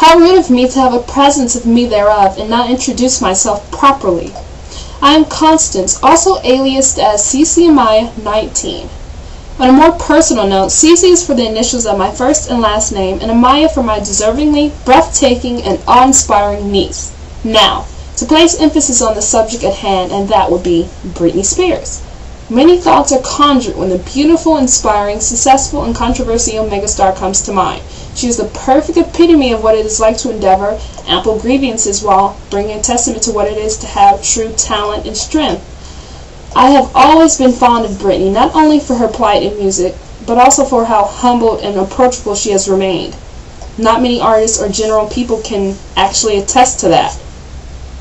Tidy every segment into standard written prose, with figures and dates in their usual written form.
How rude of me to have a presence of me thereof, and not introduce myself properly. I am Constance, also aliased as Cece Amaya 19. On a more personal note, Cece is for the initials of my first and last name, and Amaya for my deservingly, breathtaking, and awe-inspiring niece. Now, to place emphasis on the subject at hand, and that would be Britney Spears. Many thoughts are conjured when the beautiful, inspiring, successful, and controversial megastar comes to mind. She is the perfect epitome of what it is like to endeavor ample grievances while bringing a testament to what it is to have true talent and strength. I have always been fond of Britney, not only for her plight in music, but also for how humble and approachable she has remained. Not many artists or general people can actually attest to that.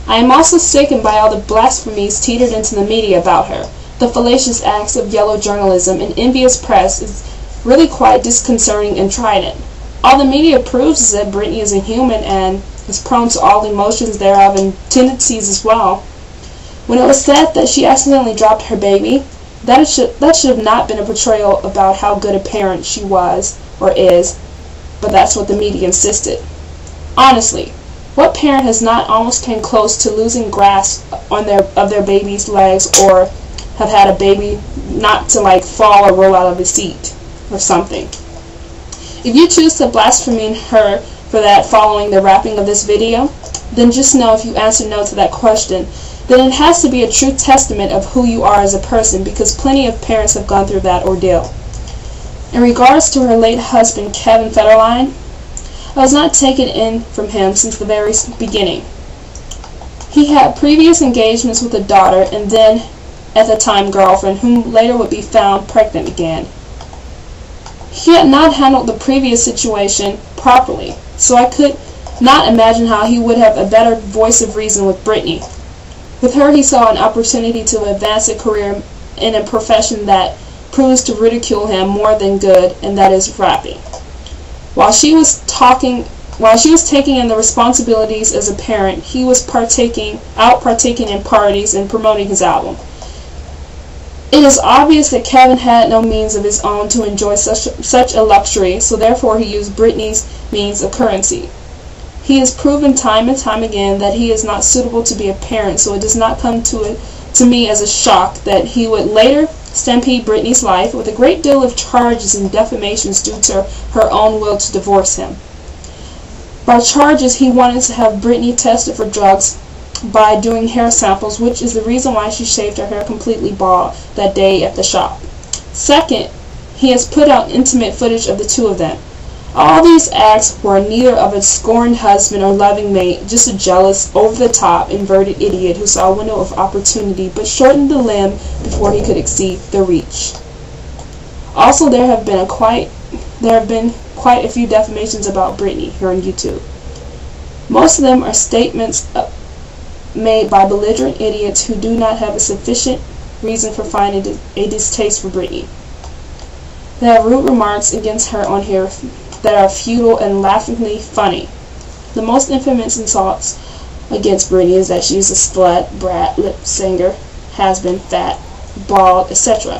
I am also sickened by all the blasphemies teetered into the media about her. The fallacious acts of yellow journalism and envious press is really quite disconcerting and trident. All the media proves is that Britney is a human and is prone to all emotions thereof and tendencies as well. When it was said that she accidentally dropped her baby, that should have not been a portrayal about how good a parent she was or is, but that's what the media insisted. Honestly, what parent has not almost came close to losing grasp on their baby's legs, or have had a baby not to fall or roll out of his seat or something? If you choose to blaspheme her for that following the wrapping of this video, then just know if you answer no to that question, then it has to be a true testament of who you are as a person, because plenty of parents have gone through that ordeal. In regards to her late husband, Kevin Federline, I was not taken in from him since the very beginning. He had previous engagements with a daughter and then, at the time, girlfriend, whom later would be found pregnant again. He had not handled the previous situation properly, so I could not imagine how he would have a better voice of reason with Britney. With her, he saw an opportunity to advance a career in a profession that proves to ridicule him more than good, and that is rapping. While she was taking in the responsibilities as a parent, he was partaking in parties and promoting his album. It is obvious that Kevin had no means of his own to enjoy such a luxury, so therefore he used Britney's means of currency. He has proven time and time again that he is not suitable to be a parent, so it does not come to me as a shock that he would later stampede Britney's life with a great deal of charges and defamations due to her own will to divorce him. By charges, he wanted to have Britney tested for drugs by doing hair samples, which is the reason why she shaved her hair completely bald that day at the shop. Second, he has put out intimate footage of the two of them. All these acts were neither of a scorned husband or loving mate, just a jealous, over-the-top, inverted idiot who saw a window of opportunity but shortened the limb before he could exceed the reach. Also, there have been quite a few defamations about Britney here on YouTube. Most of them are statements made by belligerent idiots who do not have a sufficient reason for finding a distaste for Britney. There are rude remarks against her on here that are futile and laughingly funny. The most infamous insults against Britney is that she is a slut, brat, lip singer, has-been, fat, bald, etc.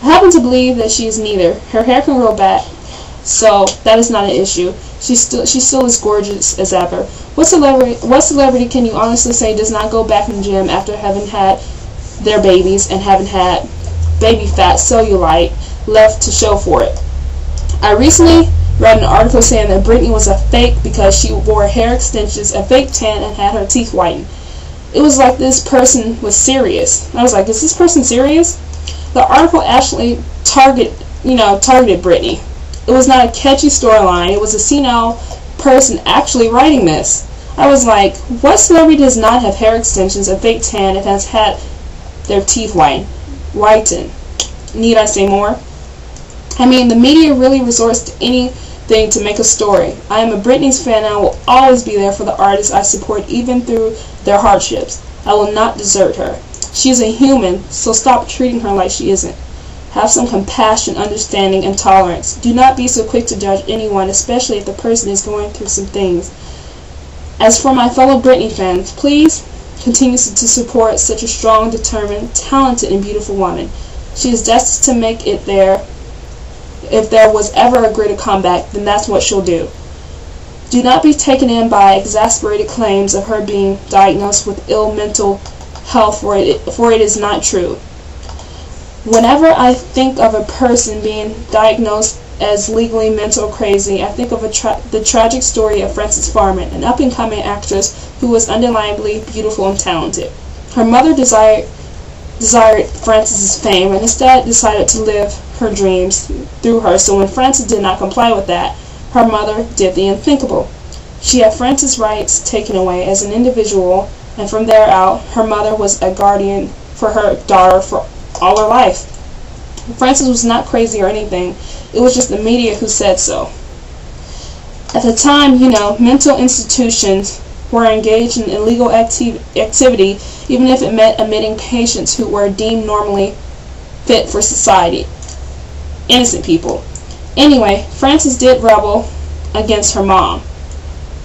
I happen to believe that she is neither. Her hair can grow back, so that is not an issue. She still is gorgeous as ever. What celebrity can you honestly say does not go back in the gym after having had their babies and having had baby fat cellulite left to show for it? I recently read an article saying that Britney was a fake because she wore hair extensions, a fake tan, and had her teeth whitened. It was like this person was serious. I was like, is this person serious? The article actually targeted Britney. It was not a catchy storyline. It was a senile person actually writing this. I was like, what celebrity does not have hair extensions, a fake tan, and has had their teeth whitened? Need I say more? I mean, the media really resorts to anything to make a story. I am a Britney's fan and I will always be there for the artists I support even through their hardships. I will not desert her. She is a human, so stop treating her like she isn't. Have some compassion, understanding, and tolerance. Do not be so quick to judge anyone, especially if the person is going through some things. As for my fellow Britney fans, please continue to support such a strong, determined, talented, and beautiful woman. She is destined to make it there. If there was ever a greater comeback, then that's what she'll do. Do not be taken in by exasperated claims of her being diagnosed with ill mental health, for it is not true. Whenever I think of a person being diagnosed as legally mental crazy, I think of the tragic story of Frances Farman, an up-and-coming actress who was undeniably beautiful and talented. Her mother desired Frances's fame and instead decided to live her dreams through her, so when Frances did not comply with that, her mother did the unthinkable. She had Frances' rights taken away as an individual, and from there out, her mother was a guardian for her daughter for all her life. Frances was not crazy or anything. It was just the media who said so. At the time, mental institutions were engaged in illegal activity, even if it meant admitting patients who were deemed normally fit for society. Innocent people. Anyway, Frances did rebel against her mom,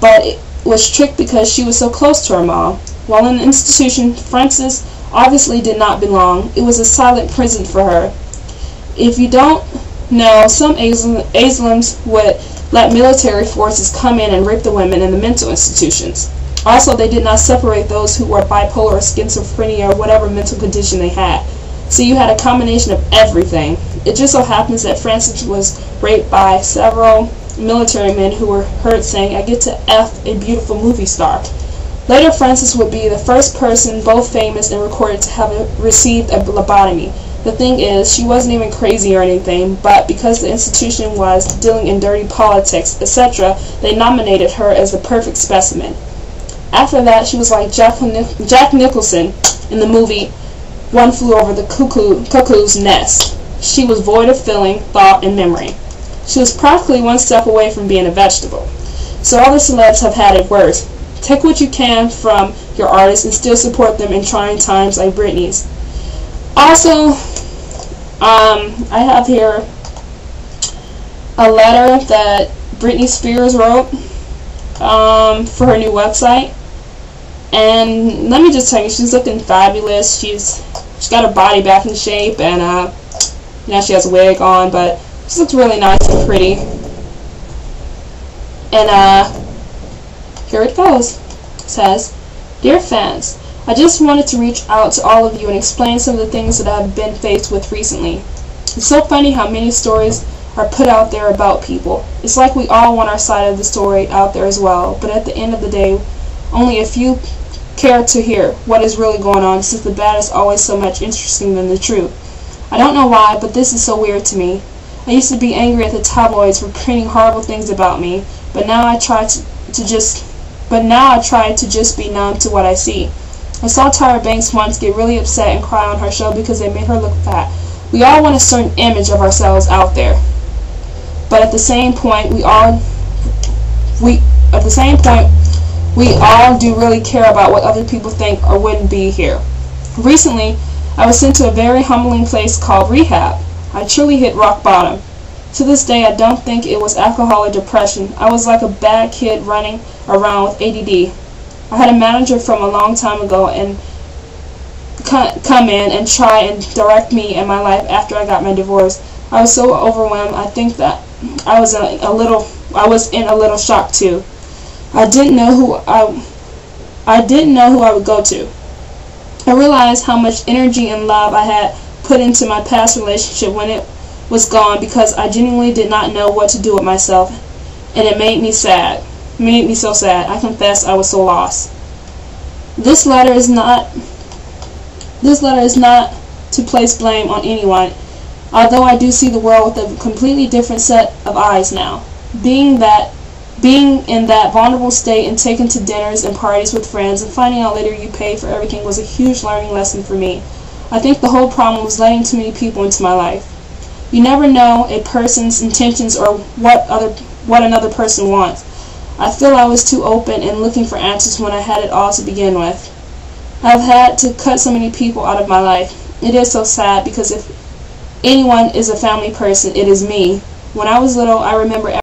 but it was tricked because she was so close to her mom. While in the institution, Frances obviously did not belong. It was a silent prison for her. If you don't know, some Islams would let military forces come in and rape the women in the mental institutions. Also, they did not separate those who were bipolar or schizophrenia or whatever mental condition they had. So you had a combination of everything. It just so happens that Frances was raped by several military men who were heard saying, "I get to F a beautiful movie star." Later, Frances would be the first person, both famous and recorded, to have received a lobotomy. The thing is, she wasn't even crazy or anything, but because the institution was dealing in dirty politics, etc., they nominated her as the perfect specimen. After that, she was like Jack Nicholson in the movie One Flew Over the Cuckoo's Nest. She was void of feeling, thought, and memory. She was practically one step away from being a vegetable. So all the celebs have had it worse. Take what you can from your artists and still support them in trying times like Britney's. Also, I have here a letter that Britney Spears wrote for her new website. And let me just tell you, she's looking fabulous. She's got her body back in shape, and now she has a wig on, but she looks really nice and pretty. And here it goes. It says, "Dear fans, I just wanted to reach out to all of you and explain some of the things that I've been faced with recently. It's so funny how many stories are put out there about people. It's like we all want our side of the story out there as well, but at the end of the day, only a few care to hear what is really going on, since the bad is always so much interesting than the truth. I don't know why, but this is so weird to me. I used to be angry at the tabloids for printing horrible things about me, but now I try to just be numb to what I see. I saw Tyra Banks once get really upset and cry on her show because they made her look fat. We all want a certain image of ourselves out there, but at the same point, we all do really care about what other people think or wouldn't be here. Recently, I was sent to a very humbling place called rehab. I truly hit rock bottom. To this day, I don't think it was alcohol or depression. I was like a bad kid running around with ADD. I had a manager from a long time ago and come in and try and direct me and my life after I got my divorce. I was so overwhelmed. I think that I was in a little shock too. I didn't know who I would go to. I realized how much energy and love I had put into my past relationship when it was gone because I genuinely did not know what to do with myself, and it made me sad. It made me so sad. I confess I was so lost. This letter is not to place blame on anyone, although I do see the world with a completely different set of eyes now. Being in that vulnerable state and taken to dinners and parties with friends and finding out later you pay for everything was a huge learning lesson for me. I think the whole problem was letting too many people into my life. You never know a person's intentions or what another person wants. I feel I was too open and looking for answers when I had it all to begin with. I've had to cut so many people out of my life. It is so sad because if anyone is a family person, it is me. When I was little, I remember